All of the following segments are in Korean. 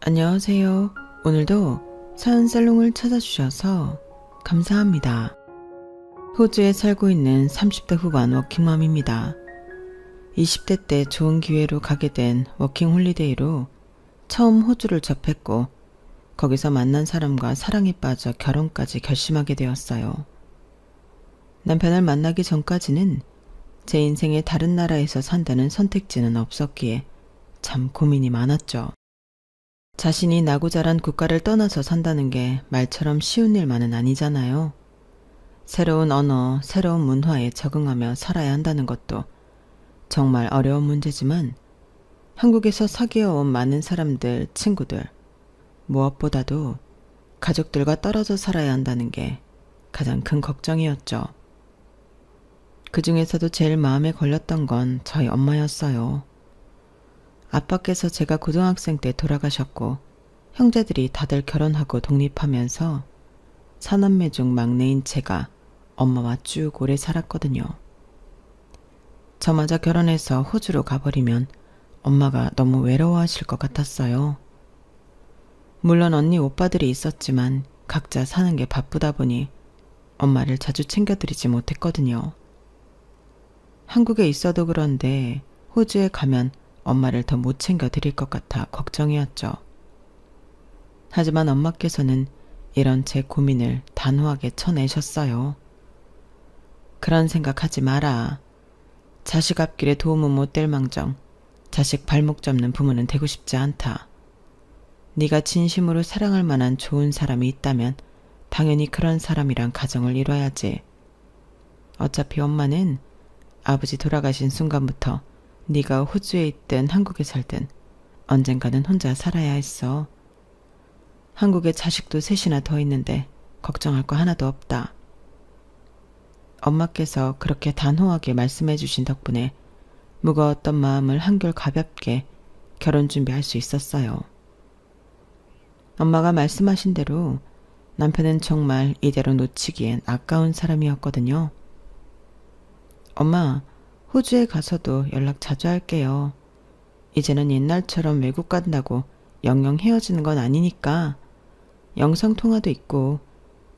안녕하세요. 오늘도 사연살롱을 찾아주셔서 감사합니다. 호주에 살고 있는 30대 후반 워킹맘입니다. 20대 때 좋은 기회로 가게 된 워킹 홀리데이로 처음 호주를 접했고 거기서 만난 사람과 사랑에 빠져 결혼까지 결심하게 되었어요. 남편을 만나기 전까지는 제 인생에 다른 나라에서 산다는 선택지는 없었기에 참 고민이 많았죠. 자신이 나고 자란 국가를 떠나서 산다는 게 말처럼 쉬운 일만은 아니잖아요. 새로운 언어, 새로운 문화에 적응하며 살아야 한다는 것도 정말 어려운 문제지만 한국에서 사귀어온 많은 사람들, 친구들, 무엇보다도 가족들과 떨어져 살아야 한다는 게 가장 큰 걱정이었죠. 그 중에서도 제일 마음에 걸렸던 건 저희 엄마였어요. 아빠께서 제가 고등학생 때 돌아가셨고 형제들이 다들 결혼하고 독립하면서 사남매 중 막내인 제가 엄마와 쭉 오래 살았거든요. 저마저 결혼해서 호주로 가버리면 엄마가 너무 외로워하실 것 같았어요. 물론 언니 오빠들이 있었지만 각자 사는 게 바쁘다 보니 엄마를 자주 챙겨드리지 못했거든요. 한국에 있어도 그런데 호주에 가면 엄마를 더 못 챙겨드릴 것 같아 걱정이었죠. 하지만 엄마께서는 이런 제 고민을 단호하게 쳐내셨어요. 그런 생각하지 마라. 자식 앞길에 도움은 못 될 망정 자식 발목 잡는 부모는 되고 싶지 않다. 네가 진심으로 사랑할 만한 좋은 사람이 있다면 당연히 그런 사람이랑 가정을 이뤄야지. 어차피 엄마는 아버지 돌아가신 순간부터 네가 호주에 있든 한국에 살든 언젠가는 혼자 살아야 했어. 한국에 자식도 셋이나 더 있는데 걱정할 거 하나도 없다. 엄마께서 그렇게 단호하게 말씀해 주신 덕분에 무거웠던 마음을 한결 가볍게 결혼 준비할 수 있었어요. 엄마가 말씀하신 대로 남편은 정말 이대로 놓치기엔 아까운 사람이었거든요. 엄마, 호주에 가서도 연락 자주 할게요. 이제는 옛날처럼 외국 간다고 영영 헤어지는 건 아니니까 영상통화도 있고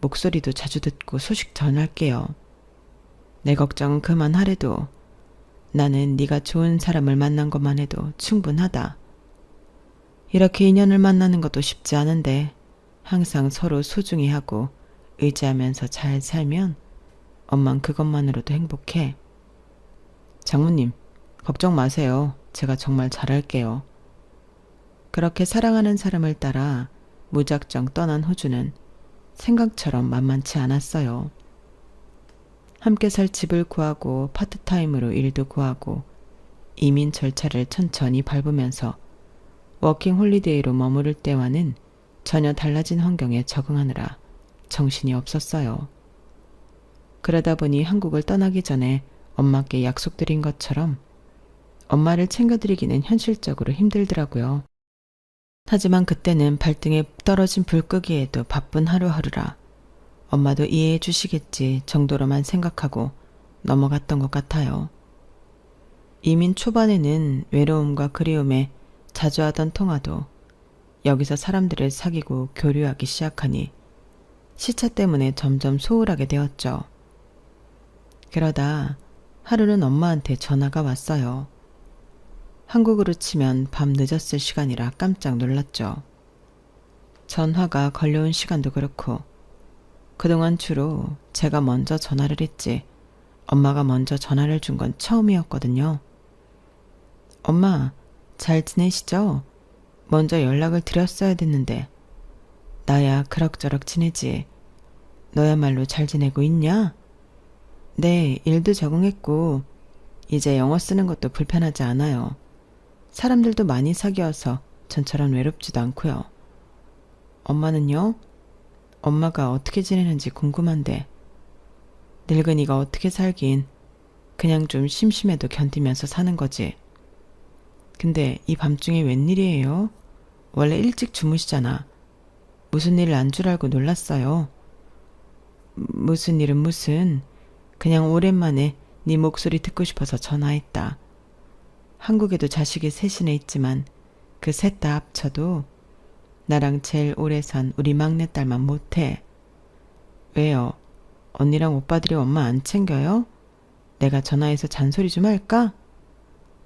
목소리도 자주 듣고 소식 전할게요. 내 걱정은 그만하래도 나는 네가 좋은 사람을 만난 것만 해도 충분하다. 이렇게 인연을 만나는 것도 쉽지 않은데 항상 서로 소중히 하고 의지하면서 잘 살면 엄만 그것만으로도 행복해. 장모님, 걱정 마세요. 제가 정말 잘할게요. 그렇게 사랑하는 사람을 따라 무작정 떠난 호주는 생각처럼 만만치 않았어요. 함께 살 집을 구하고 파트타임으로 일도 구하고 이민 절차를 천천히 밟으면서 워킹 홀리데이로 머무를 때와는 전혀 달라진 환경에 적응하느라 정신이 없었어요. 그러다 보니 한국을 떠나기 전에 엄마께 약속드린 것처럼 엄마를 챙겨드리기는 현실적으로 힘들더라고요. 하지만 그때는 발등에 떨어진 불끄기에도 바쁜 하루하루라 엄마도 이해해 주시겠지 정도로만 생각하고 넘어갔던 것 같아요. 이민 초반에는 외로움과 그리움에 자주 하던 통화도 여기서 사람들을 사귀고 교류하기 시작하니 시차 때문에 점점 소홀하게 되었죠. 그러다 하루는 엄마한테 전화가 왔어요. 한국으로 치면 밤 늦었을 시간이라 깜짝 놀랐죠. 전화가 걸려온 시간도 그렇고 그동안 주로 제가 먼저 전화를 했지 엄마가 먼저 전화를 준 건 처음이었거든요. 엄마, 잘 지내시죠? 먼저 연락을 드렸어야 됐는데 나야 그럭저럭 지내지. 너야말로 잘 지내고 있냐? 네, 일도 적응했고 이제 영어 쓰는 것도 불편하지 않아요. 사람들도 많이 사귀어서 전처럼 외롭지도 않고요. 엄마는요? 엄마가 어떻게 지내는지 궁금한데 늙은이가 어떻게 살긴 그냥 좀 심심해도 견디면서 사는 거지. 근데 이 밤중에 웬일이에요? 원래 일찍 주무시잖아. 무슨 일을 안 줄 알고 놀랐어요. 무슨 일은 무슨. 그냥 오랜만에 네 목소리 듣고 싶어서 전화했다. 한국에도 자식이 셋이나 있지만 그 셋 다 합쳐도 나랑 제일 오래 산 우리 막내딸만 못해. 왜요? 언니랑 오빠들이 엄마 안 챙겨요? 내가 전화해서 잔소리 좀 할까?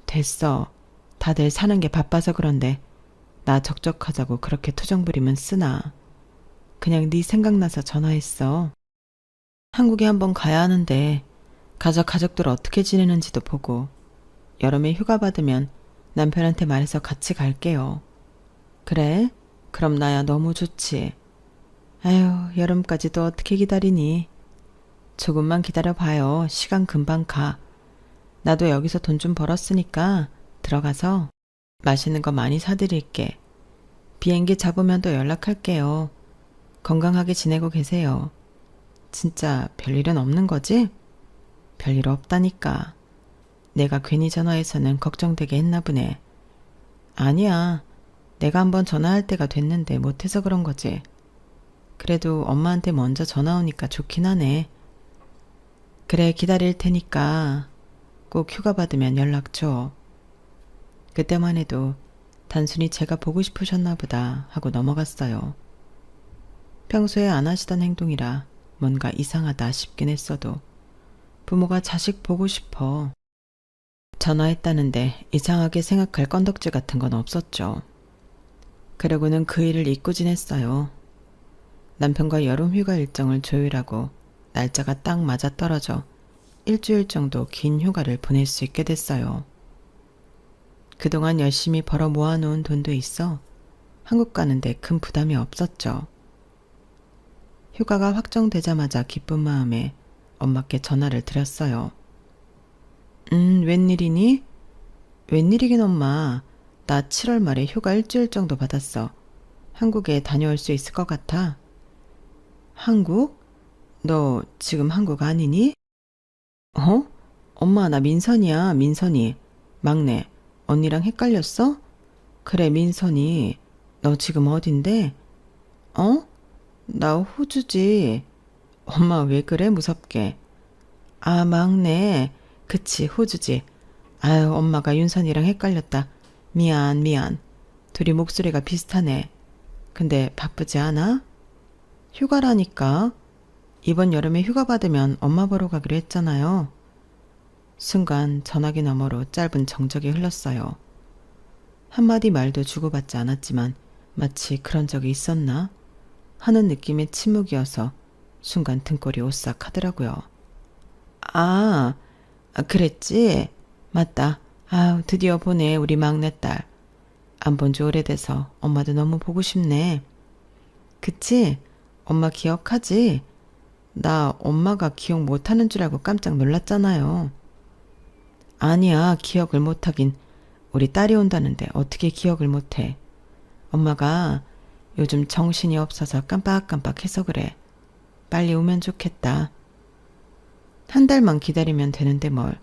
됐어. 다들 사는 게 바빠서 그런데 나 적적하자고 그렇게 투정 부리면 쓰나. 그냥 네 생각나서 전화했어. 한국에 한번 가야 하는데 가족들 어떻게 지내는지도 보고 여름에 휴가 받으면 남편한테 말해서 같이 갈게요. 그래? 그럼 나야 너무 좋지. 아휴, 여름까지 또 어떻게 기다리니? 조금만 기다려봐요. 시간 금방 가. 나도 여기서 돈 좀 벌었으니까 들어가서 맛있는 거 많이 사드릴게. 비행기 잡으면 또 연락할게요. 건강하게 지내고 계세요. 진짜 별일은 없는 거지? 별일 없다니까. 내가 괜히 전화해서는 걱정되게 했나 보네. 아니야. 내가 한번 전화할 때가 됐는데 못해서 그런 거지. 그래도 엄마한테 먼저 전화 오니까 좋긴 하네. 그래, 기다릴 테니까 꼭 휴가 받으면 연락 줘. 그때만 해도 단순히 제가 보고 싶으셨나 보다 하고 넘어갔어요. 평소에 안 하시던 행동이라 뭔가 이상하다 싶긴 했어도 부모가 자식 보고 싶어. 전화했다는데 이상하게 생각할 건덕지 같은 건 없었죠. 그러고는 그 일을 잊고 지냈어요. 남편과 여름 휴가 일정을 조율하고 날짜가 딱 맞아떨어져 일주일 정도 긴 휴가를 보낼 수 있게 됐어요. 그동안 열심히 벌어 모아놓은 돈도 있어 한국 가는데 큰 부담이 없었죠. 휴가가 확정되자마자 기쁜 마음에 엄마께 전화를 드렸어요. 웬일이니? 웬일이긴 엄마. 나 7월 말에 휴가 일주일 정도 받았어. 한국에 다녀올 수 있을 것 같아. 한국? 너 지금 한국 아니니? 어? 엄마, 나 민선이야, 민선이. 막내. 언니랑 헷갈렸어? 그래, 민선이. 너 지금 어딘데? 어? 나 호주지. 엄마 왜 그래, 무섭게. 아, 막내. 그치, 호주지. 아유, 엄마가 윤선이랑 헷갈렸다. 미안. 둘이 목소리가 비슷하네. 근데 바쁘지 않아? 휴가라니까. 이번 여름에 휴가 받으면 엄마 보러 가기로 했잖아요. 순간 전화기 너머로 짧은 정적이 흘렀어요. 한마디 말도 주고받지 않았지만 마치 그런 적이 있었나 하는 느낌의 침묵이어서 순간 등골이 오싹하더라고요. 아, 그랬지? 맞다. 아우, 드디어 보네, 우리 막내딸. 안 본 지 오래돼서 엄마도 너무 보고 싶네. 그치? 엄마 기억하지? 나 엄마가 기억 못하는 줄 알고 깜짝 놀랐잖아요. 아니야, 기억을 못하긴. 우리 딸이 온다는데 어떻게 기억을 못해. 엄마가 요즘 정신이 없어서 깜빡깜빡해서 그래. 빨리 오면 좋겠다. 한 달만 기다리면 되는데 뭘.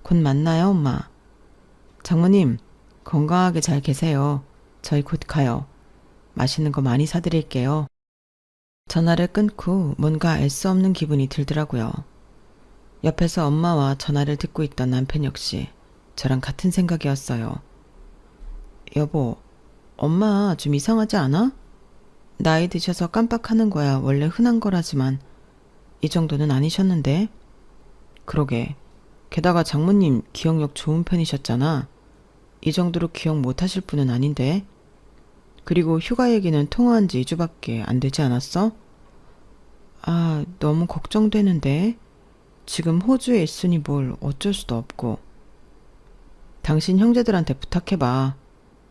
곧 만나요, 엄마. 장모님, 건강하게 잘 계세요. 저희 곧 가요. 맛있는 거 많이 사드릴게요. 전화를 끊고 뭔가 알 수 없는 기분이 들더라고요. 옆에서 엄마와 전화를 듣고 있던 남편 역시 저랑 같은 생각이었어요. 여보, 엄마 좀 이상하지 않아? 나이 드셔서 깜빡하는 거야 원래 흔한 거라지만 이 정도는 아니셨는데? 그러게. 게다가 장모님 기억력 좋은 편이셨잖아. 이 정도로 기억 못하실 분은 아닌데. 그리고 휴가 얘기는 통화한 지 2주밖에 안 되지 않았어? 아, 너무 걱정되는데. 지금 호주에 있으니 뭘 어쩔 수도 없고. 당신 형제들한테 부탁해봐.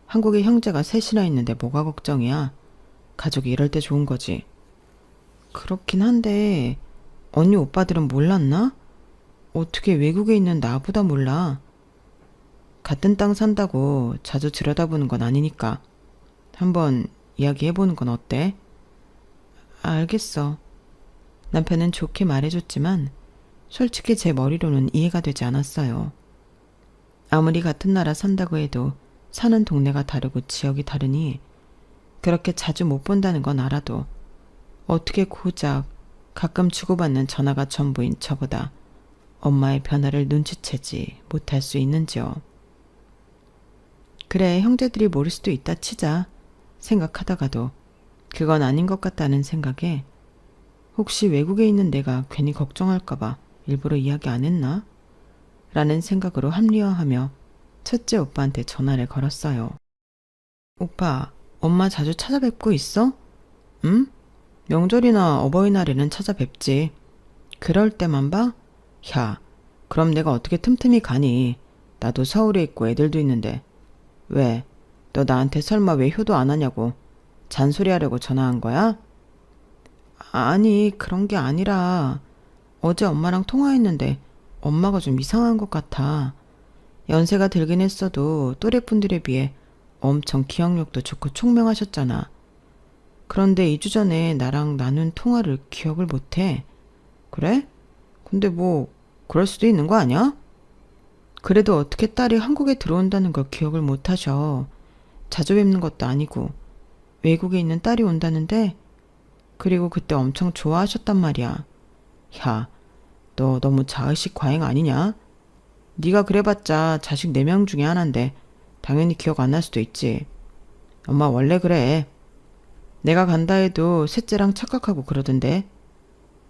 한국에 형제가 셋이나 있는데 뭐가 걱정이야. 가족이 이럴 때 좋은 거지. 그렇긴 한데 언니 오빠들은 몰랐나? 어떻게 외국에 있는 나보다 몰라. 같은 땅 산다고 자주 들여다보는 건 아니니까 한번 이야기해보는 건 어때? 알겠어. 남편은 좋게 말해줬지만 솔직히 제 머리로는 이해가 되지 않았어요. 아무리 같은 나라 산다고 해도 사는 동네가 다르고 지역이 다르니 그렇게 자주 못 본다는 건 알아도 어떻게 고작 가끔 주고받는 전화가 전부인 저보다 엄마의 변화를 눈치채지 못할 수 있는지요. 그래, 형제들이 모를 수도 있다 치자. 생각하다가도 그건 아닌 것 같다는 생각에 혹시 외국에 있는 내가 괜히 걱정할까봐 일부러 이야기 안 했나? 라는 생각으로 합리화하며 첫째 오빠한테 전화를 걸었어요. 오빠, 엄마 자주 찾아뵙고 있어? 응? 명절이나 어버이날에는 찾아뵙지. 그럴 때만 봐? 야, 그럼 내가 어떻게 틈틈이 가니? 나도 서울에 있고 애들도 있는데. 왜? 너 나한테 설마 왜 효도 안 하냐고 잔소리하려고 전화한 거야? 아니, 그런 게 아니라 어제 엄마랑 통화했는데 엄마가 좀 이상한 것 같아. 연세가 들긴 했어도 또래분들에 비해 엄청 기억력도 좋고 총명하셨잖아. 그런데 2주 전에 나랑 나눈 통화를 기억을 못해. 그래? 근데 뭐 그럴 수도 있는 거 아니야? 그래도 어떻게 딸이 한국에 들어온다는 걸 기억을 못하셔. 자주 뵙는 것도 아니고 외국에 있는 딸이 온다는데 그리고 그때 엄청 좋아하셨단 말이야. 야, 너 너무 자의식 과잉 아니냐? 네가 그래봤자 자식 4명 중에 하나인데 당연히 기억 안 날 수도 있지. 엄마 원래 그래. 내가 간다 해도 셋째랑 착각하고 그러던데.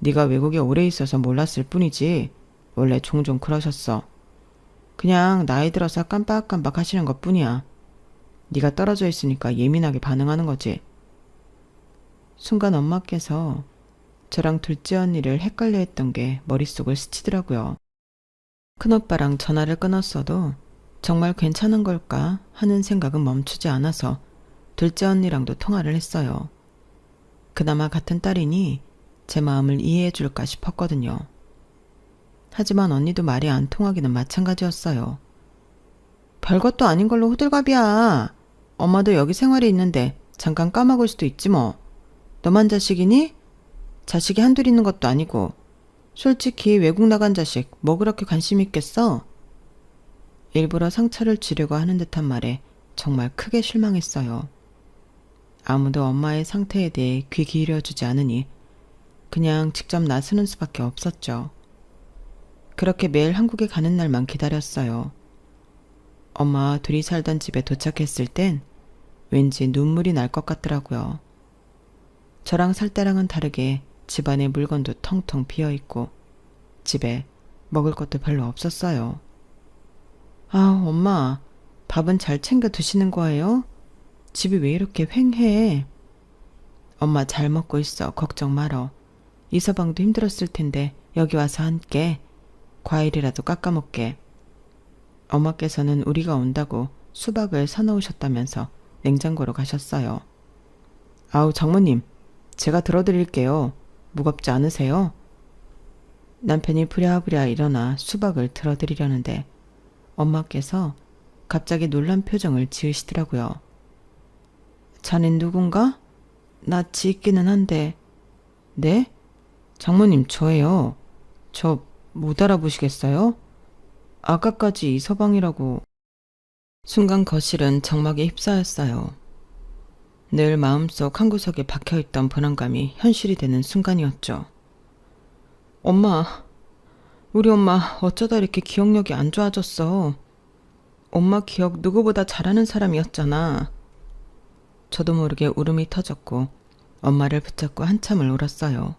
네가 외국에 오래 있어서 몰랐을 뿐이지 원래 종종 그러셨어. 그냥 나이 들어서 깜빡깜빡 하시는 것뿐이야. 네가 떨어져 있으니까 예민하게 반응하는 거지. 순간 엄마께서 저랑 둘째 언니를 헷갈려 했던 게 머릿속을 스치더라고요. 큰오빠랑 전화를 끊었어도 정말 괜찮은 걸까 하는 생각은 멈추지 않아서 둘째 언니랑도 통화를 했어요. 그나마 같은 딸이니 제 마음을 이해해 줄까 싶었거든요. 하지만 언니도 말이 안 통하기는 마찬가지였어요. 별것도 아닌 걸로 호들갑이야. 엄마도 여기 생활이 있는데 잠깐 까먹을 수도 있지 뭐. 너만 자식이니? 자식이 한둘 있는 것도 아니고 솔직히 외국 나간 자식 뭐 그렇게 관심 있겠어? 일부러 상처를 주려고 하는 듯한 말에 정말 크게 실망했어요. 아무도 엄마의 상태에 대해 귀 기울여주지 않으니 그냥 직접 나서는 수밖에 없었죠. 그렇게 매일 한국에 가는 날만 기다렸어요. 엄마와 둘이 살던 집에 도착했을 땐 왠지 눈물이 날 것 같더라고요. 저랑 살 때랑은 다르게 집안의 물건도 텅텅 비어있고 집에 먹을 것도 별로 없었어요. 아, 엄마, 밥은 잘 챙겨 드시는 거예요? 집이 왜 이렇게 휑해? 엄마 잘 먹고 있어. 걱정 말어. 이서방도 힘들었을 텐데 여기 와서 함께 과일이라도 깎아 먹게. 엄마께서는 우리가 온다고 수박을 사놓으셨다면서 냉장고로 가셨어요. 아우, 장모님, 제가 들어드릴게요. 무겁지 않으세요? 남편이 부랴부랴 일어나 수박을 들어드리려는데 엄마께서 갑자기 놀란 표정을 지으시더라고요. 자넨 누군가? 나 지있기는 한데. 네? 장모님, 저예요. 저 못 알아보시겠어요? 아까까지 이서방이라고. 순간 거실은 정막에 휩싸였어요. 늘 마음속 한구석에 박혀있던 불안감이 현실이 되는 순간이었죠. 엄마, 우리 엄마 어쩌다 이렇게 기억력이 안 좋아졌어. 엄마 기억 누구보다 잘하는 사람이었잖아. 저도 모르게 울음이 터졌고 엄마를 붙잡고 한참을 울었어요.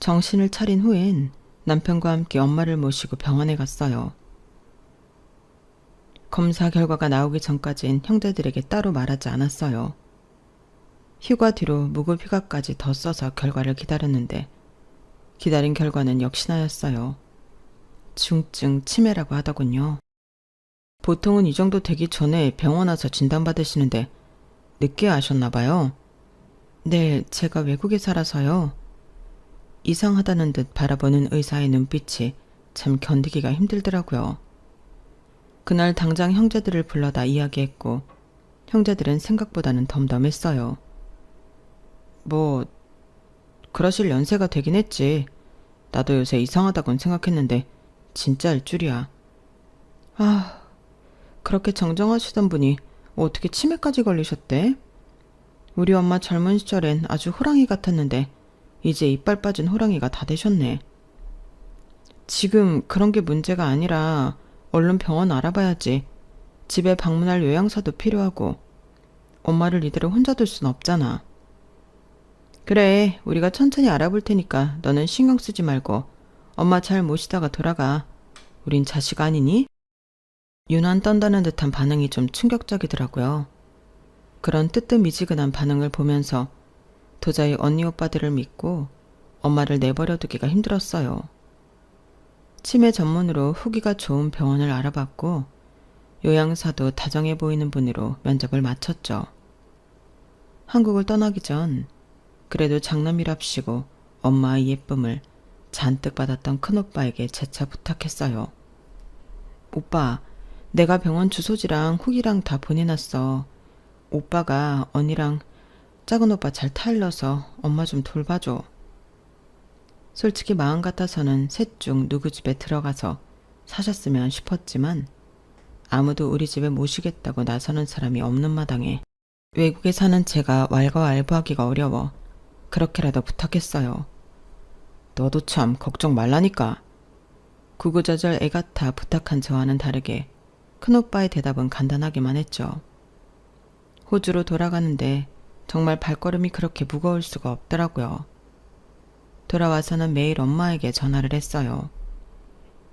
정신을 차린 후엔 남편과 함께 엄마를 모시고 병원에 갔어요. 검사 결과가 나오기 전까진 형제들에게 따로 말하지 않았어요. 휴가 뒤로 무급 휴가까지 더 써서 결과를 기다렸는데 기다린 결과는 역시나였어요. 중증 치매라고 하더군요. 보통은 이 정도 되기 전에 병원 와서 진단받으시는데 늦게 아셨나 봐요. 네, 제가 외국에 살아서요. 이상하다는 듯 바라보는 의사의 눈빛이 참 견디기가 힘들더라고요. 그날 당장 형제들을 불러다 이야기했고 형제들은 생각보다는 덤덤했어요. 뭐 그러실 연세가 되긴 했지. 나도 요새 이상하다곤 생각했는데 진짜일 줄이야. 아, 그렇게 정정하시던 분이 어떻게 치매까지 걸리셨대? 우리 엄마 젊은 시절엔 아주 호랑이 같았는데 이제 이빨 빠진 호랑이가 다 되셨네. 지금 그런 게 문제가 아니라 얼른 병원 알아봐야지. 집에 방문할 요양사도 필요하고 엄마를 이대로 혼자 둘 순 없잖아. 그래, 우리가 천천히 알아볼 테니까 너는 신경 쓰지 말고 엄마 잘 모시다가 돌아가. 우린 자식 아니니? 유난 떤다는 듯한 반응이 좀 충격적이더라고요. 그런 뜨뜻미지근한 반응을 보면서 도저히 언니 오빠들을 믿고 엄마를 내버려 두기가 힘들었어요. 치매 전문으로 후기가 좋은 병원을 알아봤고 요양사도 다정해 보이는 분으로 면접을 마쳤죠. 한국을 떠나기 전 그래도 장남이랍시고 엄마의 예쁨을 잔뜩 받았던 큰오빠에게 재차 부탁했어요. 오빠, 내가 병원 주소지랑 후기랑 다 보내놨어. 오빠가 언니랑 작은 오빠 잘 타일러서 엄마 좀 돌봐줘. 솔직히 마음 같아서는 셋 중 누구 집에 들어가서 사셨으면 싶었지만 아무도 우리 집에 모시겠다고 나서는 사람이 없는 마당에 외국에 사는 제가 왈가왈부하기가 어려워 그렇게라도 부탁했어요. 너도 참 걱정 말라니까. 구구절절 애같아 부탁한 저와는 다르게 큰오빠의 대답은 간단하기만 했죠. 호주로 돌아가는데 정말 발걸음이 그렇게 무거울 수가 없더라고요. 돌아와서는 매일 엄마에게 전화를 했어요.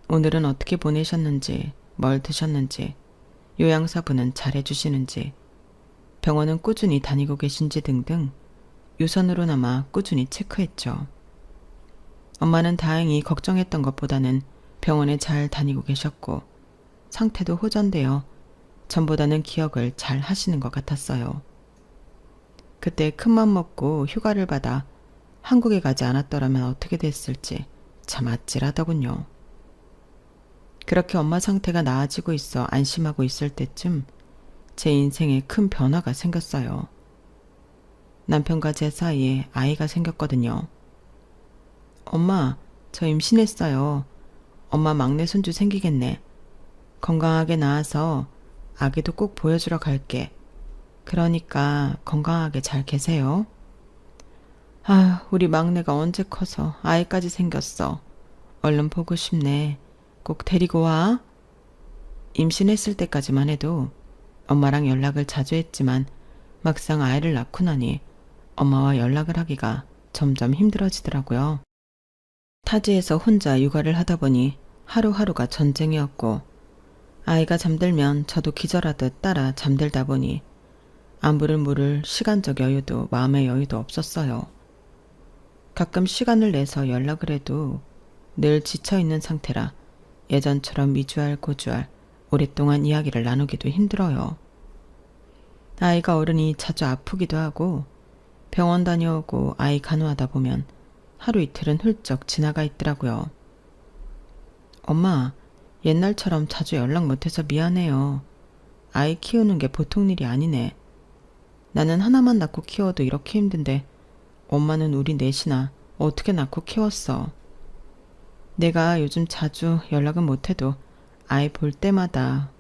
오늘은 어떻게 보내셨는지, 뭘 드셨는지, 요양사분은 잘해주시는지, 병원은 꾸준히 다니고 계신지 등등 유선으로나마 꾸준히 체크했죠. 엄마는 다행히 걱정했던 것보다는 병원에 잘 다니고 계셨고 상태도 호전되어 전보다는 기억을 잘 하시는 것 같았어요. 그때 큰맘 먹고 휴가를 받아 한국에 가지 않았더라면 어떻게 됐을지 참 아찔하더군요. 그렇게 엄마 상태가 나아지고 있어 안심하고 있을 때쯤 제 인생에 큰 변화가 생겼어요. 남편과 제 사이에 아이가 생겼거든요. 엄마, 저 임신했어요. 엄마 막내 손주 생기겠네. 건강하게 낳아서 아기도 꼭 보여주러 갈게. 그러니까 건강하게 잘 계세요. 아휴, 우리 막내가 언제 커서 아이까지 생겼어. 얼른 보고 싶네. 꼭 데리고 와. 임신했을 때까지만 해도 엄마랑 연락을 자주 했지만 막상 아이를 낳고 나니 엄마와 연락을 하기가 점점 힘들어지더라고요. 타지에서 혼자 육아를 하다 보니 하루하루가 전쟁이었고 아이가 잠들면 저도 기절하듯 따라 잠들다 보니 안부를 물을 시간적 여유도 마음의 여유도 없었어요. 가끔 시간을 내서 연락을 해도 늘 지쳐있는 상태라 예전처럼 미주알 고주알 오랫동안 이야기를 나누기도 힘들어요. 아이가 어른이 자주 아프기도 하고 병원 다녀오고 아이 간호하다 보면 하루 이틀은 훌쩍 지나가 있더라고요. 엄마, 옛날처럼 자주 연락 못해서 미안해요. 아이 키우는 게 보통 일이 아니네. 나는 하나만 낳고 키워도 이렇게 힘든데 엄마는 우리 넷이나 어떻게 낳고 키웠어. 내가 요즘 자주 연락은 못해도 아이 볼 때마다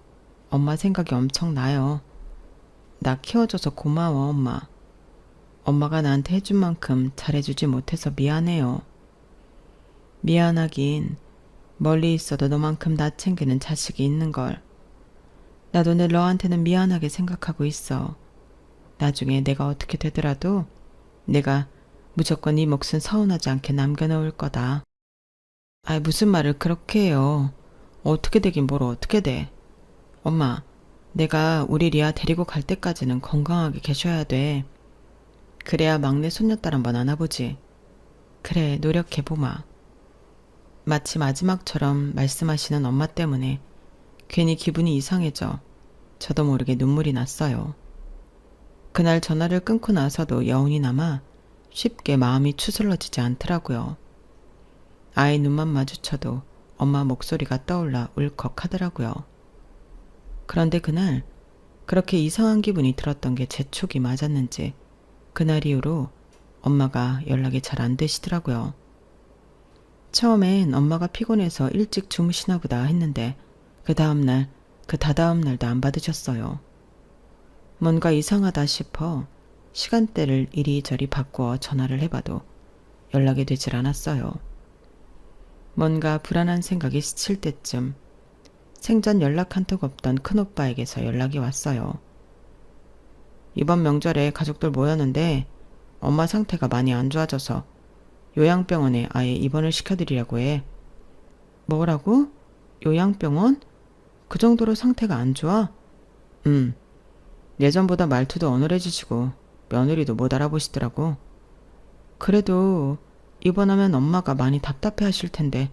엄마 생각이 엄청 나요. 나 키워줘서 고마워, 엄마. 엄마가 나한테 해준 만큼 잘해주지 못해서 미안해요. 미안하긴 멀리 있어도 너만큼 나 챙기는 자식이 있는걸. 나도 늘 너한테는 미안하게 생각하고 있어. 나중에 내가 어떻게 되더라도 내가 무조건 네 몫은 서운하지 않게 남겨놓을 거다. 아이, 무슨 말을 그렇게 해요. 어떻게 되긴 뭘 어떻게 돼. 엄마, 내가 우리 리아 데리고 갈 때까지는 건강하게 계셔야 돼. 그래야 막내 손녀딸 한번 안아보지. 그래, 노력해보마. 마치 마지막처럼 말씀하시는 엄마 때문에 괜히 기분이 이상해져 저도 모르게 눈물이 났어요. 그날 전화를 끊고 나서도 여운이 남아 쉽게 마음이 추스러지지 않더라고요. 아이 눈만 마주쳐도 엄마 목소리가 떠올라 울컥하더라고요. 그런데 그날 그렇게 이상한 기분이 들었던 게 제 촉이 맞았는지 그날 이후로 엄마가 연락이 잘 안 되시더라고요. 처음엔 엄마가 피곤해서 일찍 주무시나 보다 했는데 그 다음날, 그 다다음날도 안 받으셨어요. 뭔가 이상하다 싶어 시간대를 이리저리 바꾸어 전화를 해봐도 연락이 되질 않았어요. 뭔가 불안한 생각이 스칠 때쯤 생전 연락 한 톡 없던 큰오빠에게서 연락이 왔어요. 이번 명절에 가족들 모였는데 엄마 상태가 많이 안 좋아져서 요양병원에 아예 입원을 시켜드리려고 해. 뭐라고? 요양병원? 그 정도로 상태가 안 좋아? 예전보다 말투도 어눌해지시고 며느리도 못 알아보시더라고. 그래도 입원하면 엄마가 많이 답답해 하실 텐데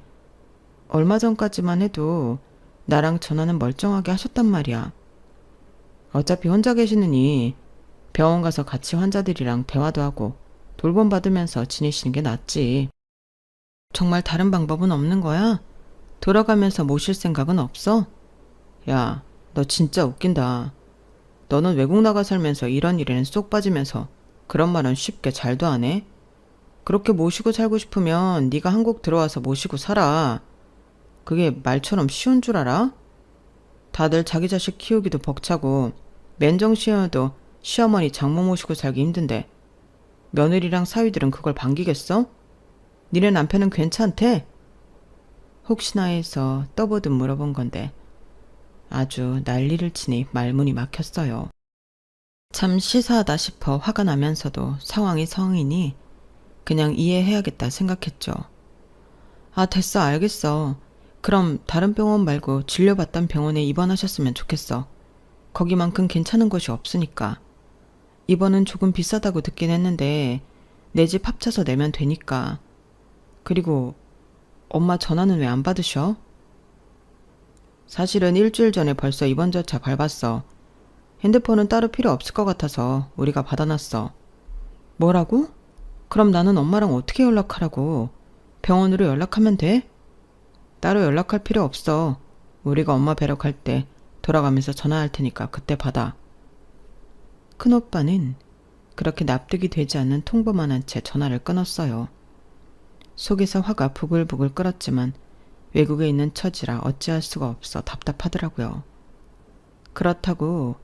얼마 전까지만 해도 나랑 전화는 멀쩡하게 하셨단 말이야. 어차피 혼자 계시느니 병원 가서 같이 환자들이랑 대화도 하고 돌봄 받으면서 지내시는 게 낫지. 정말 다른 방법은 없는 거야? 돌아가면서 모실 생각은 없어? 야, 너 진짜 웃긴다. 너는 외국 나가 살면서 이런 일에는 쏙 빠지면서 그런 말은 쉽게 잘도 안 해? 그렇게 모시고 살고 싶으면 네가 한국 들어와서 모시고 살아. 그게 말처럼 쉬운 줄 알아? 다들 자기 자식 키우기도 벅차고 맨정신이어도 시어머니 장모 모시고 살기 힘든데 며느리랑 사위들은 그걸 반기겠어? 니네 남편은 괜찮대? 혹시나 해서 떠보듯 물어본 건데 아주 난리를 치니 말문이 막혔어요. 참 시사하다 싶어 화가 나면서도 상황이 성이니 그냥 이해해야겠다 생각했죠. 아, 됐어, 알겠어. 그럼 다른 병원 말고 진료받던 병원에 입원하셨으면 좋겠어. 거기만큼 괜찮은 곳이 없으니까. 입원은 조금 비싸다고 듣긴 했는데 내 집 합쳐서 내면 되니까. 그리고 엄마 전화는 왜 안 받으셔? 사실은 일주일 전에 벌써 입원 절차 밟았어. 핸드폰은 따로 필요 없을 것 같아서 우리가 받아놨어. 뭐라고? 그럼 나는 엄마랑 어떻게 연락하라고? 병원으로 연락하면 돼? 따로 연락할 필요 없어. 우리가 엄마 뵈러 갈 때 돌아가면서 전화할 테니까 그때 받아. 큰오빠는 그렇게 납득이 되지 않는 통보만 한 채 전화를 끊었어요. 속에서 화가 부글부글 끓었지만 외국에 있는 처지라 어찌할 수가 없어 답답하더라고요. 그렇다고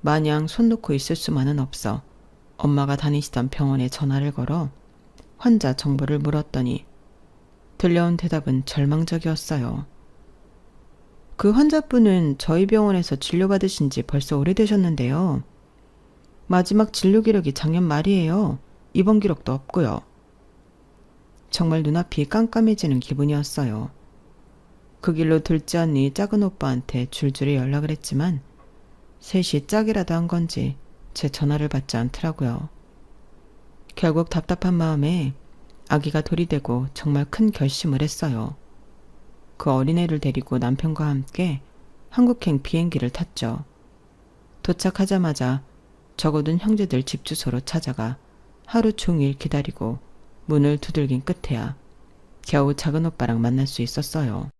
마냥 손 놓고 있을 수만은 없어 엄마가 다니시던 병원에 전화를 걸어 환자 정보를 물었더니 들려온 대답은 절망적이었어요. 그 환자분은 저희 병원에서 진료받으신 지 벌써 오래되셨는데요. 마지막 진료 기록이 작년 말이에요. 입원 기록도 없고요. 정말 눈앞이 깜깜해지는 기분이었어요. 그 길로 들지 않니 작은 오빠한테 줄줄이 연락을 했지만 셋이 짝이라도 한 건지 제 전화를 받지 않더라고요. 결국 답답한 마음에 아기가 돌이 되고 정말 큰 결심을 했어요. 그 어린애를 데리고 남편과 함께 한국행 비행기를 탔죠. 도착하자마자 적어둔 형제들 집 주소로 찾아가 하루 종일 기다리고 문을 두들긴 끝에야 겨우 작은 오빠랑 만날 수 있었어요.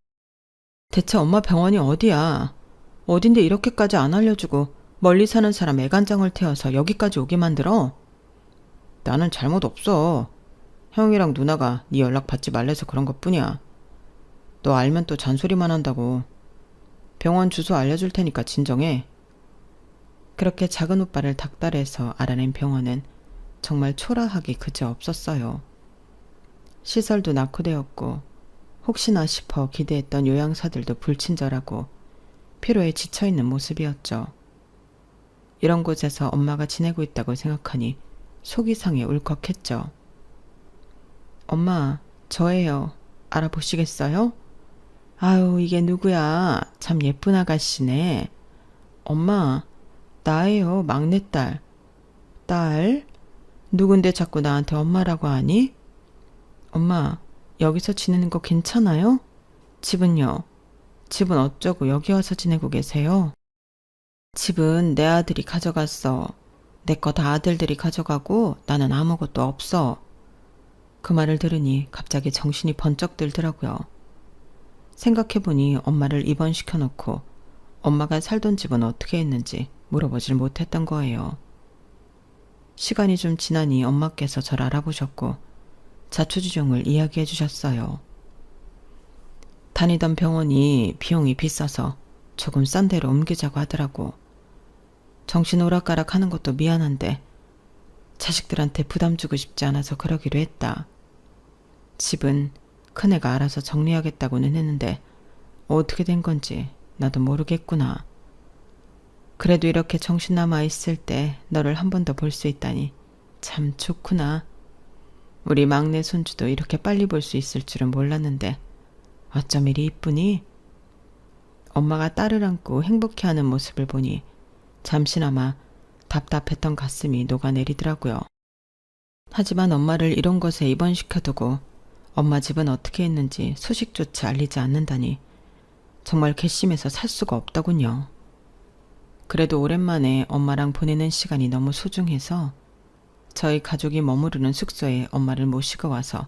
대체 엄마 병원이 어디야? 어딘데 이렇게까지 안 알려주고 멀리 사는 사람 애간장을 태워서 여기까지 오게 만들어? 나는 잘못 없어. 형이랑 누나가 네 연락 받지 말래서 그런 것뿐이야. 너 알면 또 잔소리만 한다고. 병원 주소 알려줄 테니까 진정해. 그렇게 작은 오빠를 닥달해서 알아낸 병원은 정말 초라하기 그지없었어요. 시설도 낙후되었고 혹시나 싶어 기대했던 요양사들도 불친절하고 피로에 지쳐있는 모습이었죠. 이런 곳에서 엄마가 지내고 있다고 생각하니 속이 상해 울컥했죠. 엄마, 저예요. 알아보시겠어요? 아유, 이게 누구야? 참 예쁜 아가씨네. 엄마, 나예요, 막내딸. 딸? 누군데 자꾸 나한테 엄마라고 하니? 엄마, 여기서 지내는 거 괜찮아요? 집은요? 집은 어쩌고 여기 와서 지내고 계세요? 집은 내 아들이 가져갔어. 내 거 다 아들들이 가져가고 나는 아무것도 없어. 그 말을 들으니 갑자기 정신이 번쩍 들더라고요. 생각해보니 엄마를 입원시켜놓고 엄마가 살던 집은 어떻게 했는지 물어보질 못했던 거예요. 시간이 좀 지나니 엄마께서 저를 알아보셨고 자초지종을 이야기해 주셨어요. 다니던 병원이 비용이 비싸서 조금 싼 데로 옮기자고 하더라고. 정신 오락가락 하는 것도 미안한데 자식들한테 부담 주고 싶지 않아서 그러기로 했다. 집은 큰애가 알아서 정리하겠다고는 했는데 어떻게 된 건지 나도 모르겠구나. 그래도 이렇게 정신 남아 있을 때 너를 한 번 더 볼 수 있다니 참 좋구나. 우리 막내 손주도 이렇게 빨리 볼 수 있을 줄은 몰랐는데 어쩜 이리 이쁘니? 엄마가 딸을 안고 행복해하는 모습을 보니 잠시나마 답답했던 가슴이 녹아내리더라고요. 하지만 엄마를 이런 것에 입원시켜두고 엄마 집은 어떻게 있는지 소식조차 알리지 않는다니 정말 괘씸해서 살 수가 없더군요. 그래도 오랜만에 엄마랑 보내는 시간이 너무 소중해서 저희 가족이 머무르는 숙소에 엄마를 모시고 와서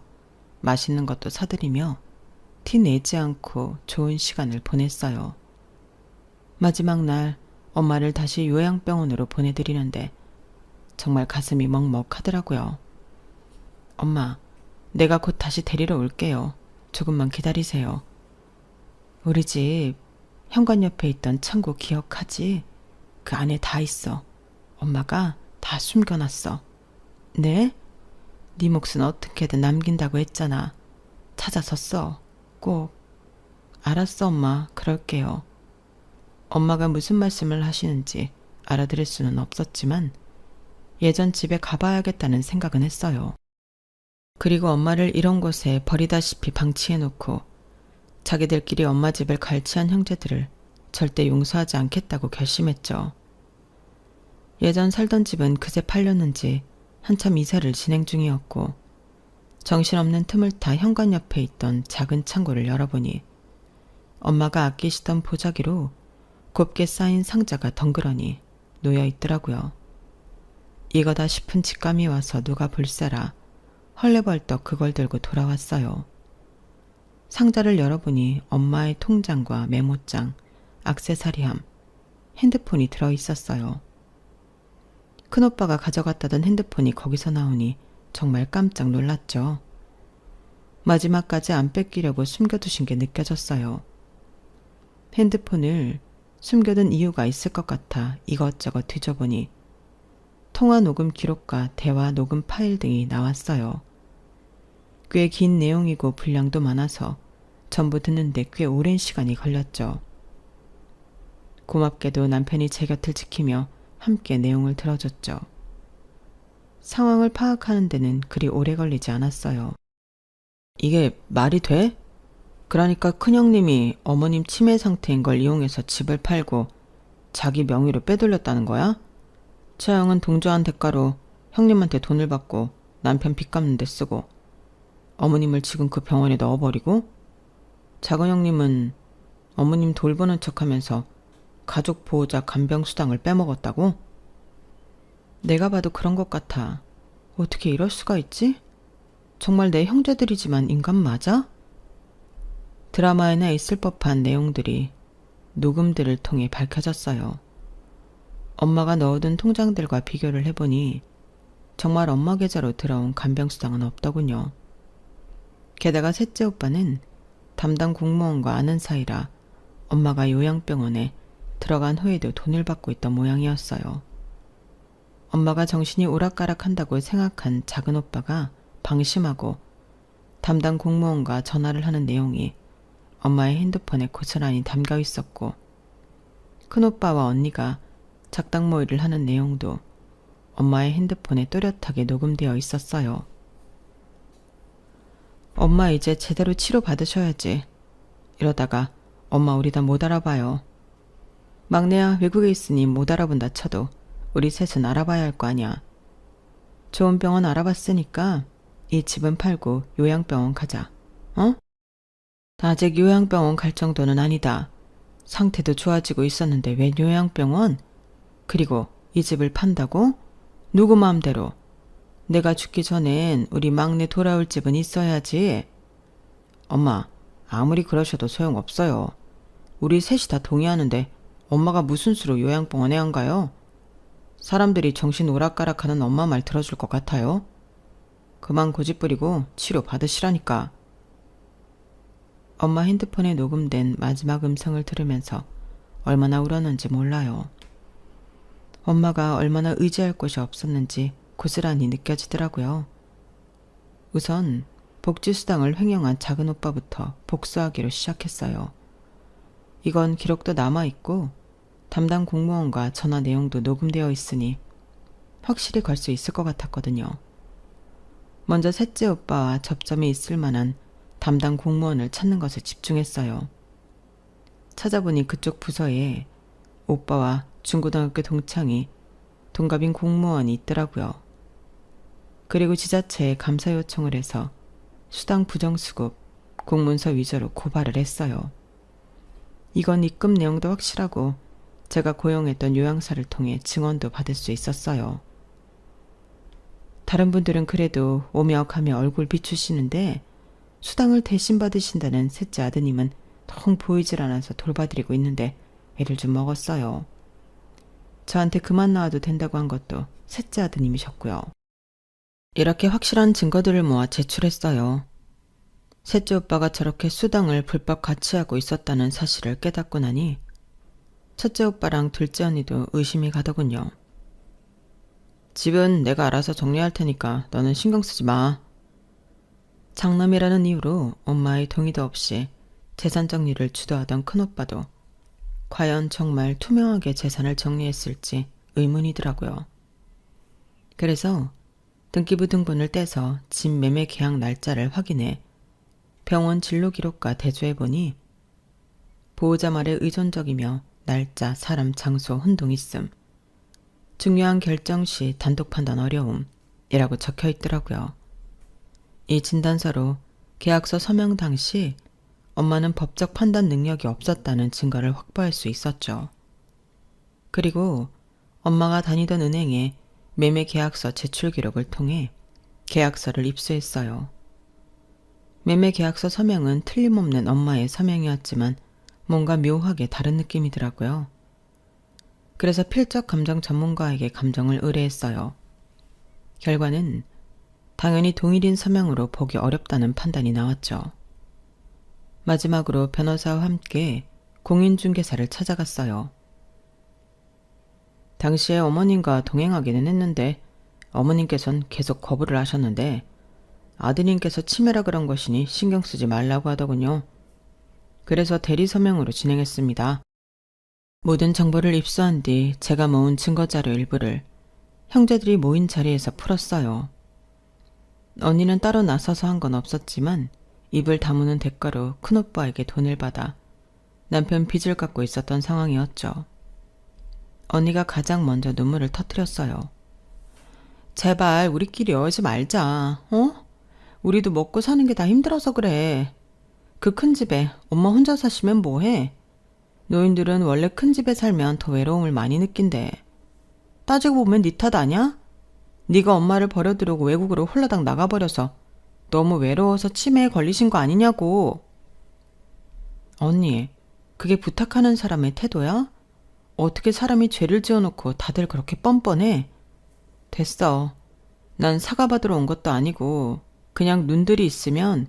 맛있는 것도 사드리며 티 내지 않고 좋은 시간을 보냈어요. 마지막 날 엄마를 다시 요양병원으로 보내드리는데 정말 가슴이 먹먹하더라고요. 엄마, 내가 곧 다시 데리러 올게요. 조금만 기다리세요. 우리 집 현관 옆에 있던 창고 기억하지? 그 안에 다 있어. 엄마가 다 숨겨놨어. 네? 네 몫은 어떻게든 남긴다고 했잖아. 찾아서 써. 꼭. 알았어, 엄마. 그럴게요. 엄마가 무슨 말씀을 하시는지 알아들을 수는 없었지만 예전 집에 가봐야겠다는 생각은 했어요. 그리고 엄마를 이런 곳에 버리다시피 방치해놓고 자기들끼리 엄마 집을 갈취한 형제들을 절대 용서하지 않겠다고 결심했죠. 예전 살던 집은 그새 팔렸는지 한참 이사를 진행 중이었고 정신없는 틈을 타 현관 옆에 있던 작은 창고를 열어보니 엄마가 아끼시던 보자기로 곱게 쌓인 상자가 덩그러니 놓여 있더라고요. 이거다 싶은 직감이 와서 누가 볼세라 헐레벌떡 그걸 들고 돌아왔어요. 상자를 열어보니 엄마의 통장과 메모장, 액세서리함, 핸드폰이 들어있었어요. 큰오빠가 가져갔다던 핸드폰이 거기서 나오니 정말 깜짝 놀랐죠. 마지막까지 안 뺏기려고 숨겨두신 게 느껴졌어요. 핸드폰을 숨겨둔 이유가 있을 것 같아 이것저것 뒤져보니 통화 녹음 기록과 대화 녹음 파일 등이 나왔어요. 꽤 긴 내용이고 분량도 많아서 전부 듣는데 꽤 오랜 시간이 걸렸죠. 고맙게도 남편이 제 곁을 지키며 함께 내용을 들어줬죠. 상황을 파악하는 데는 그리 오래 걸리지 않았어요. 이게 말이 돼? 그러니까 큰형님이 어머님 치매 상태인 걸 이용해서 집을 팔고 자기 명의로 빼돌렸다는 거야? 최영은 동조한 대가로 형님한테 돈을 받고 남편 빚 갚는 데 쓰고 어머님을 지금 그 병원에 넣어버리고 작은 형님은 어머님 돌보는 척하면서 가족 보호자 간병수당을 빼먹었다고? 내가 봐도 그런 것 같아. 어떻게 이럴 수가 있지? 정말 내 형제들이지만 인간 맞아? 드라마에나 있을 법한 내용들이 녹음들을 통해 밝혀졌어요. 엄마가 넣어둔 통장들과 비교를 해보니 정말 엄마 계좌로 들어온 간병수당은 없더군요. 게다가 셋째 오빠는 담당 공무원과 아는 사이라 엄마가 요양병원에 들어간 후에도 돈을 받고 있던 모양이었어요. 엄마가 정신이 오락가락한다고 생각한 작은 오빠가 방심하고 담당 공무원과 전화를 하는 내용이 엄마의 핸드폰에 고스란히 담겨 있었고 큰오빠와 언니가 작당 모의를 하는 내용도 엄마의 핸드폰에 또렷하게 녹음되어 있었어요. 엄마 이제 제대로 치료받으셔야지. 이러다가 엄마 우리 다 못 알아봐요. 막내야 외국에 있으니 못 알아본다 쳐도 우리 셋은 알아봐야 할 거 아니야. 좋은 병원 알아봤으니까 이 집은 팔고 요양병원 가자. 어? 아직 요양병원 갈 정도는 아니다. 상태도 좋아지고 있었는데 왜 요양병원? 그리고 이 집을 판다고? 누구 마음대로? 내가 죽기 전엔 우리 막내 돌아올 집은 있어야지. 엄마, 아무리 그러셔도 소용없어요. 우리 셋이 다 동의하는데 엄마가 무슨 수로 요양병원에 안 가요? 사람들이 정신 오락가락하는 엄마 말 들어줄 것 같아요? 그만 고집부리고 치료 받으시라니까. 엄마 핸드폰에 녹음된 마지막 음성을 들으면서 얼마나 울었는지 몰라요. 엄마가 얼마나 의지할 곳이 없었는지 고스란히 느껴지더라고요. 우선 복지수당을 횡령한 작은 오빠부터 복수하기로 시작했어요. 이건 기록도 남아있고 담당 공무원과 전화 내용도 녹음되어 있으니 확실히 걸 수 있을 것 같았거든요. 먼저 셋째 오빠와 접점이 있을 만한 담당 공무원을 찾는 것에 집중했어요. 찾아보니 그쪽 부서에 오빠와 중고등학교 동창이 동갑인 공무원이 있더라고요. 그리고 지자체에 감사 요청을 해서 수당 부정수급, 공문서 위조로 고발을 했어요. 이건 입금 내용도 확실하고 제가 고용했던 요양사를 통해 증언도 받을 수 있었어요. 다른 분들은 그래도 오며 가며 얼굴 비추시는데 수당을 대신 받으신다는 셋째 아드님은 통 보이질 않아서 돌봐드리고 있는데 애를 좀 먹었어요. 저한테 그만 나와도 된다고 한 것도 셋째 아드님이셨고요. 이렇게 확실한 증거들을 모아 제출했어요. 셋째 오빠가 저렇게 수당을 불법 가치하고 있었다는 사실을 깨닫고 나니 첫째 오빠랑 둘째 언니도 의심이 가더군요. 집은 내가 알아서 정리할 테니까 너는 신경 쓰지 마. 장남이라는 이유로 엄마의 동의도 없이 재산 정리를 주도하던 큰오빠도 과연 정말 투명하게 재산을 정리했을지 의문이더라고요. 그래서 등기부 등본을 떼서 집 매매 계약 날짜를 확인해 병원 진료 기록과 대조해보니 보호자 말에 의존적이며 날짜, 사람, 장소, 혼동 있음, 중요한 결정 시 단독 판단 어려움이라고 적혀 있더라고요. 이 진단서로 계약서 서명 당시 엄마는 법적 판단 능력이 없었다는 증거를 확보할 수 있었죠. 그리고 엄마가 다니던 은행에 매매 계약서 제출 기록을 통해 계약서를 입수했어요. 매매 계약서 서명은 틀림없는 엄마의 서명이었지만 뭔가 묘하게 다른 느낌이더라고요. 그래서 필적 감정 전문가에게 감정을 의뢰했어요. 결과는 당연히 동일인 서명으로 보기 어렵다는 판단이 나왔죠. 마지막으로 변호사와 함께 공인중개사를 찾아갔어요. 당시에 어머님과 동행하기는 했는데 어머님께선 계속 거부를 하셨는데 아드님께서 치매라 그런 것이니 신경 쓰지 말라고 하더군요. 그래서 대리 서명으로 진행했습니다. 모든 정보를 입수한 뒤 제가 모은 증거자료 일부를 형제들이 모인 자리에서 풀었어요. 언니는 따로 나서서 한 건 없었지만 입을 다무는 대가로 큰오빠에게 돈을 받아 남편 빚을 갚고 있었던 상황이었죠. 언니가 가장 먼저 눈물을 터뜨렸어요. 제발 우리끼리 이러지 말자. 우리도 먹고 사는 게 다 힘들어서 그래. 그 큰 집에 엄마 혼자 사시면 뭐해? 노인들은 원래 큰 집에 살면 더 외로움을 많이 느낀대. 따지고 보면 네 탓 아냐? 네가 엄마를 버려두려고 외국으로 홀라당 나가버려서 너무 외로워서 치매에 걸리신 거 아니냐고. 언니, 그게 부탁하는 사람의 태도야? 어떻게 사람이 죄를 지어놓고 다들 그렇게 뻔뻔해? 됐어. 난 사과받으러 온 것도 아니고 그냥 눈들이 있으면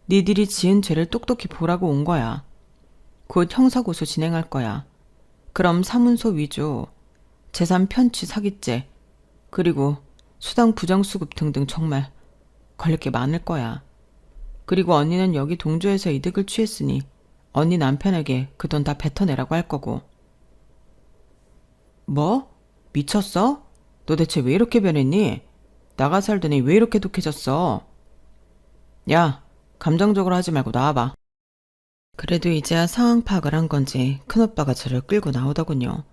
니들이 지은 죄를 똑똑히 보라고 온 거야. 곧 형사고소 진행할 거야. 그럼 사문서 위조, 재산 편취 사기죄, 그리고 수당 부정수급 등등 정말 걸릴 게 많을 거야. 그리고 언니는 여기 동조해서 이득을 취했으니 언니 남편에게 그 돈 다 뱉어내라고 할 거고. 뭐? 미쳤어? 너 대체 왜 이렇게 변했니? 나가 살더니 왜 이렇게 독해졌어? 야, 감정적으로 하지 말고 나와봐. 그래도 이제야 상황 파악을 한 건지 큰오빠가 저를 끌고 나오더군요.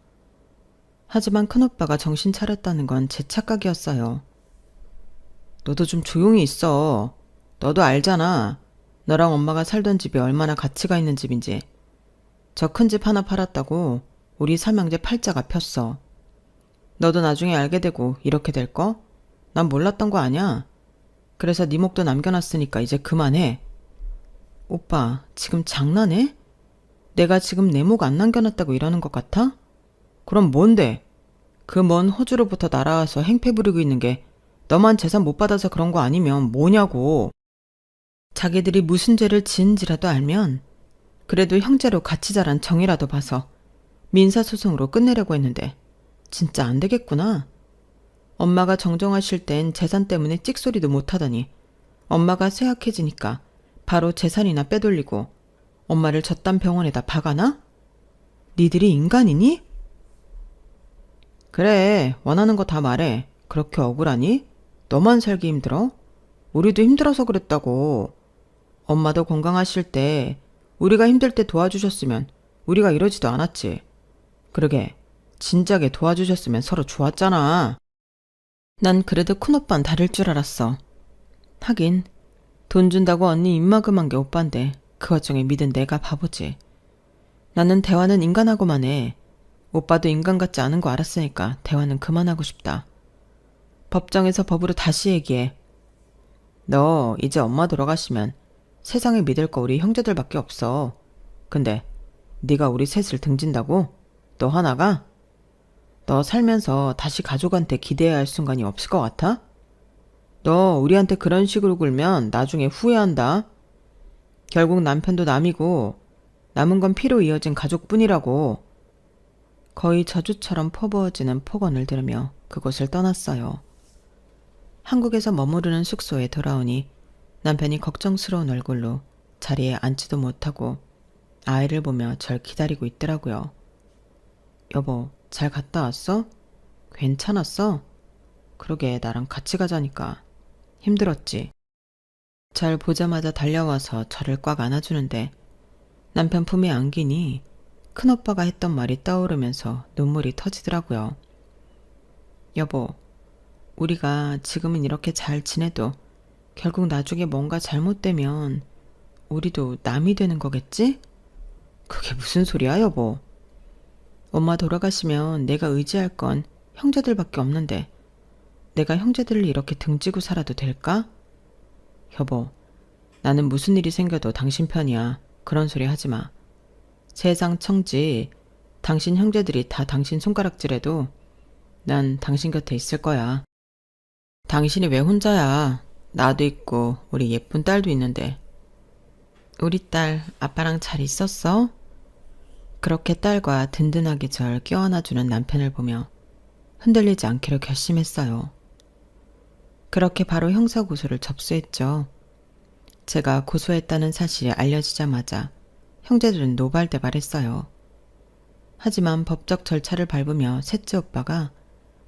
하지만 큰오빠가 정신 차렸다는 건 제 착각이었어요. 너도 좀 조용히 있어. 너도 알잖아. 너랑 엄마가 살던 집이 얼마나 가치가 있는 집인지. 저 큰 집 하나 팔았다고 우리 삼형제 팔자가 폈어. 너도 나중에 알게 되고 이렇게 될 거? 난 몰랐던 거 아냐? 그래서 네 목도 남겨놨으니까 이제 그만해. 오빠, 지금 장난해? 내가 지금 내 목 안 남겨놨다고 이러는 것 같아? 그럼 뭔데? 그 먼 호주로부터 날아와서 행패 부리고 있는 게 너만 재산 못 받아서 그런 거 아니면 뭐냐고. 자기들이 무슨 죄를 지은지라도 알면 그래도 형제로 같이 자란 정이라도 봐서 민사소송으로 끝내려고 했는데 진짜 안 되겠구나. 엄마가 정정하실 땐 재산 때문에 찍소리도 못하더니 엄마가 쇠약해지니까 바로 재산이나 빼돌리고 엄마를 저딴 병원에다 박아놔? 니들이 인간이니? 그래, 원하는 거 다 말해. 그렇게 억울하니? 너만 살기 힘들어? 우리도 힘들어서 그랬다고. 엄마도 건강하실 때 우리가 힘들 때 도와주셨으면 우리가 이러지도 않았지. 그러게 진작에 도와주셨으면 서로 좋았잖아. 난 그래도 큰오빠는 다를 줄 알았어. 하긴 돈 준다고 언니 입막음한 게 오빠인데 그 와중에 믿은 내가 바보지. 나는 대화는 인간하고만 해. 오빠도 인간 같지 않은 거 알았으니까 대화는 그만하고 싶다. 법정에서 법으로 다시 얘기해. 너 이제 엄마 돌아가시면 세상에 믿을 거 우리 형제들밖에 없어. 근데 네가 우리 셋을 등진다고? 너 하나가? 너 살면서 다시 가족한테 기대해야 할 순간이 없을 것 같아? 너 우리한테 그런 식으로 굴면 나중에 후회한다. 결국 남편도 남이고 남은 건 피로 이어진 가족뿐이라고. 거의 저주처럼 퍼부어지는 폭언을 들으며 그곳을 떠났어요. 한국에서 머무르는 숙소에 돌아오니 남편이 걱정스러운 얼굴로 자리에 앉지도 못하고 아이를 보며 절 기다리고 있더라고요. 여보, 잘 갔다 왔어? 괜찮았어? 그러게 나랑 같이 가자니까. 힘들었지? 절 보자마자 달려와서 저를 꽉 안아주는데 남편 품에 안기니 큰오빠가 했던 말이 떠오르면서 눈물이 터지더라고요. 여보, 우리가 지금은 이렇게 잘 지내도 결국 나중에 뭔가 잘못되면 우리도 남이 되는 거겠지? 그게 무슨 소리야, 여보? 엄마 돌아가시면 내가 의지할 건 형제들밖에 없는데 내가 형제들을 이렇게 등지고 살아도 될까? 여보, 나는 무슨 일이 생겨도 당신 편이야. 그런 소리 하지 마. 세상 청지, 당신 형제들이 다 당신 손가락질해도 난 당신 곁에 있을 거야. 당신이 왜 혼자야? 나도 있고 우리 예쁜 딸도 있는데. 우리 딸 아빠랑 잘 있었어? 그렇게 딸과 든든하게 절 껴안아주는 남편을 보며 흔들리지 않기로 결심했어요. 그렇게 바로 형사고소를 접수했죠. 제가 고소했다는 사실이 알려지자마자 형제들은 노발대발했어요. 하지만 법적 절차를 밟으며 셋째 오빠가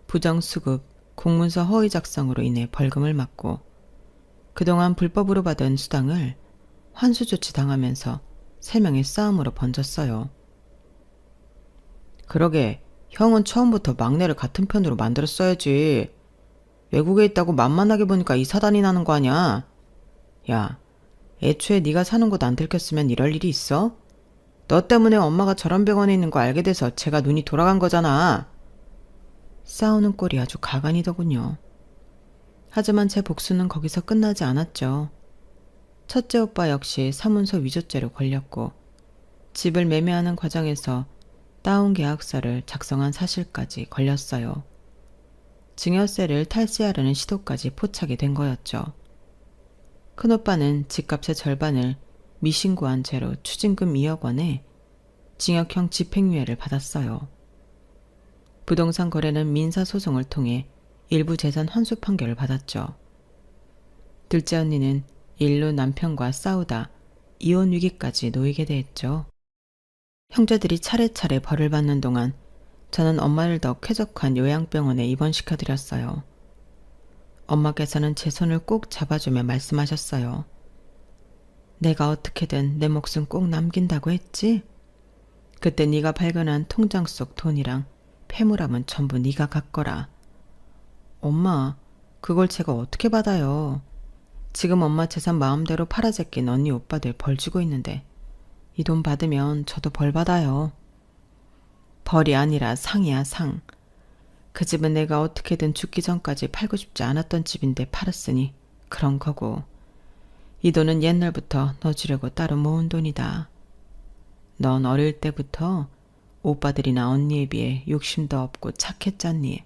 부정수급, 공문서 허위 작성으로 인해 벌금을 맞고 그동안 불법으로 받은 수당을 환수 조치당하면서 3명의 싸움으로 번졌어요. 그러게 형은 처음부터 막내를 같은 편으로 만들었어야지. 외국에 있다고 만만하게 보니까 이 사단이 나는 거 아냐? 야, 애초에 네가 사는 곳 안 들켰으면 이럴 일이 있어? 너 때문에 엄마가 저런 병원에 있는 거 알게 돼서 제가 눈이 돌아간 거잖아. 싸우는 꼴이 아주 가관이더군요. 하지만 제 복수는 거기서 끝나지 않았죠. 첫째 오빠 역시 사문서 위조죄로 걸렸고 집을 매매하는 과정에서 다운 계약서를 작성한 사실까지 걸렸어요. 증여세를 탈세하려는 시도까지 포착이 된 거였죠. 큰오빠는 집값의 절반을 미신고한 죄로 추징금 2억 원에 징역형 집행유예를 받았어요. 부동산 거래는 민사소송을 통해 일부 재산 환수 판결을 받았죠. 둘째 언니는 일로 남편과 싸우다 이혼 위기까지 놓이게 됐죠. 형제들이 차례차례 벌을 받는 동안 저는 엄마를 더 쾌적한 요양병원에 입원시켜드렸어요. 엄마께서는 제 손을 꼭 잡아주며 말씀하셨어요. 내가 어떻게든 내 목숨 꼭 남긴다고 했지? 그때 네가 발견한 통장 속 돈이랑 폐물함은 전부 네가 갖거라. 엄마, 그걸 제가 어떻게 받아요? 지금 엄마 재산 마음대로 팔아제낀 언니 오빠들 벌 주고 있는데 이 돈 받으면 저도 벌 받아요. 벌이 아니라 상이야, 상. 그 집은 내가 어떻게든 죽기 전까지 팔고 싶지 않았던 집인데 팔았으니 그런 거고 이 돈은 옛날부터 너 주려고 따로 모은 돈이다. 넌 어릴 때부터 오빠들이나 언니에 비해 욕심도 없고 착했잖니.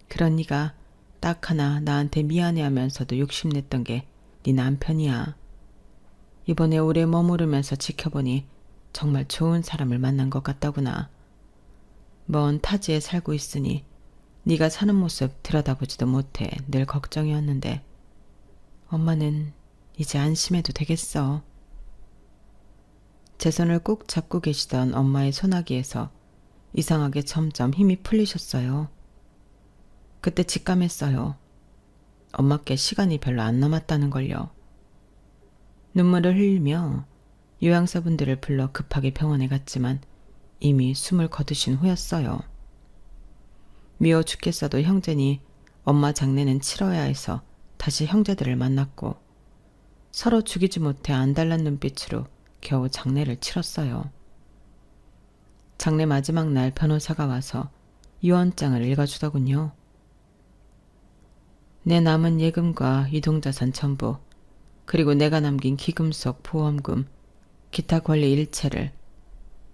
그런 네가 딱 하나 나한테 미안해하면서도 욕심냈던 게 네 남편이야. 이번에 오래 머무르면서 지켜보니 정말 좋은 사람을 만난 것 같다구나. 먼 타지에 살고 있으니 네가 사는 모습 들여다보지도 못해 늘 걱정이었는데 엄마는 이제 안심해도 되겠어. 제 손을 꼭 잡고 계시던 엄마의 소나기에서 이상하게 점점 힘이 풀리셨어요. 그때 직감했어요. 엄마께 시간이 별로 안 남았다는 걸요. 눈물을 흘리며 요양사분들을 불러 급하게 병원에 갔지만 이미 숨을 거두신 후였어요. 미워 죽겠어도 형제니 엄마 장례는 치러야 해서 다시 형제들을 만났고 서로 죽이지 못해 안달난 눈빛으로 겨우 장례를 치렀어요. 장례 마지막 날 변호사가 와서 유언장을 읽어주더군요. 내 남은 예금과 유동자산 전부 그리고 내가 남긴 기금속 보험금, 기타 권리 일체를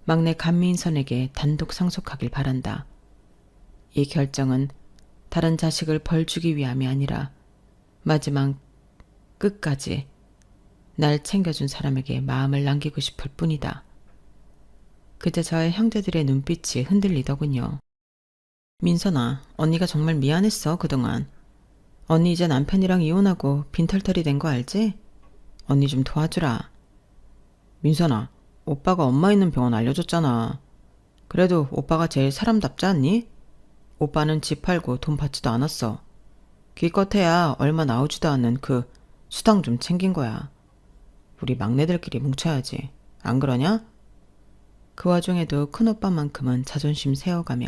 막내 간미인선에게 단독 상속하길 바란다. 이 결정은 다른 자식을 벌 주기 위함이 아니라 마지막 끝까지 날 챙겨준 사람에게 마음을 남기고 싶을 뿐이다. 그제 저의 형제들의 눈빛이 흔들리더군요. 민선아, 언니가 정말 미안했어, 그동안. 언니 이제 남편이랑 이혼하고 빈털털이 된 거 알지? 언니 좀 도와주라. 민선아, 오빠가 엄마 있는 병원 알려줬잖아. 그래도 오빠가 제일 사람답지 않니? 오빠는 집 팔고 돈 받지도 않았어. 기껏해야 얼마 나오지도 않는 그 수당 좀 챙긴 거야. 우리 막내들끼리 뭉쳐야지. 안 그러냐? 그 와중에도 큰오빠만큼은 자존심 세워가며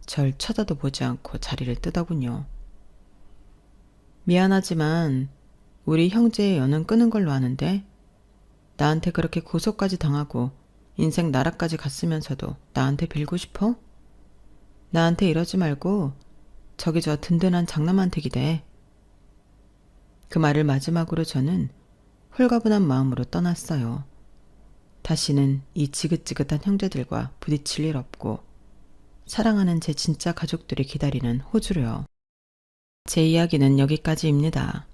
절 쳐다도 보지 않고 자리를 뜨더군요. 미안하지만 우리 형제의 연은 끊은 걸로 아는데 나한테 그렇게 고소까지 당하고 인생 나락까지 갔으면서도 나한테 빌고 싶어? 나한테 이러지 말고 저기 저 든든한 장남한테 기대. 그 말을 마지막으로 저는 홀가분한 마음으로 떠났어요. 다시는 이 지긋지긋한 형제들과 부딪힐 일 없고 사랑하는 제 진짜 가족들이 기다리는 호주로요. 제 이야기는 여기까지입니다.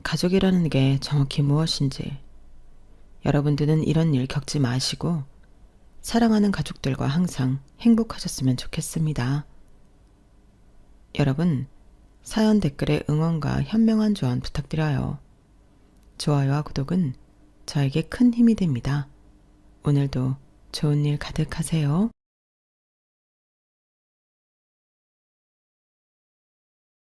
가족이라는 게 정확히 무엇인지 여러분들은 이런 일 겪지 마시고 사랑하는 가족들과 항상 행복하셨으면 좋겠습니다. 여러분, 사연 댓글에 응원과 현명한 조언 부탁드려요. 좋아요와 구독은 저에게 큰 힘이 됩니다. 오늘도 좋은 일 가득하세요.